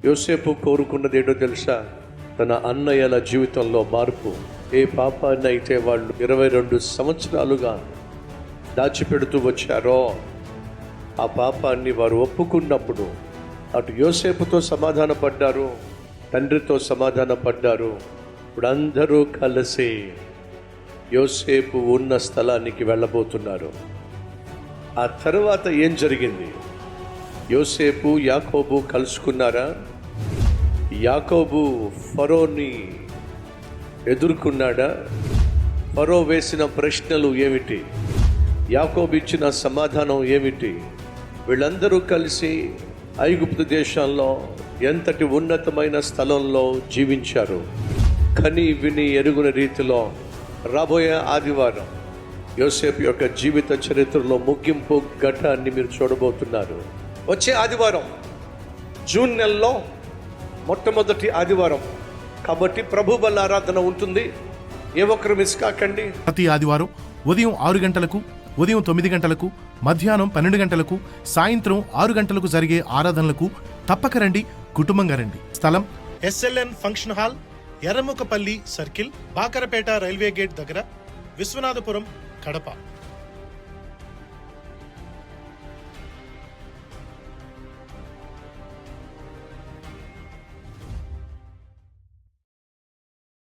యోసేపు కోరుకున్నది ఏంటో తెలుసా? తన అన్నయ్యల జీవితంలో మార్పు. ఏ పాపాన్ని అయితే వాళ్ళు 22 సంవత్సరాలుగా దాచిపెడుతూ వచ్చారో ఆ పాపాన్ని వారు ఒప్పుకున్నప్పుడు అటు యోసేపుతో సమాధాన పడ్డారు, తండ్రితో సమాధాన పడ్డారు. ఇప్పుడు అందరూ కలిసి యోసేపు ఉన్న స్థలానికి వెళ్ళబోతున్నారు. ఆ తర్వాత ఏం జరిగింది? యోసేపు యాకోబు కలుసుకున్నారా? యాకోబు ఫరోని ఎదుర్కొన్నాడా? ఫరో వేసిన ప్రశ్నలు ఏమిటి? యాకోబు ఇచ్చిన సమాధానం ఏమిటి? వీళ్ళందరూ కలిసి ఐగుప్తు దేశంలో ఎంతటి ఉన్నతమైన స్థలంలో జీవించారు. కని విని ఎరుగున రీతిలో రాబోయే ఆదివారం యోసేపు యొక్క జీవిత చరిత్రలో ముగింపు ఘట్టాన్ని మీరు చూడబోతున్నారు. వచ్చే ఆదివారం జూన్ నెలలో మొట్టమొదటి ఆదివారం కాబట్టి ప్రభు బల్ల ఆరాధన ఉంటుంది. ఏ ఒక్కరు మిస్ కాకండి. ప్రతి ఆదివారం ఉదయం 6 గంటలకు, ఉదయం 9 గంటలకు, మధ్యాహ్నం 12 గంటలకు, సాయంత్రం 6 గంటలకు జరిగే ఆరాధనలకు తప్పక రండి, కుటుంబంగా రండి. స్థలం SLN function hall, Erramukkapalli circle, Bakarapet railway gate దగ్గర, విశ్వనాథపురం, కడప.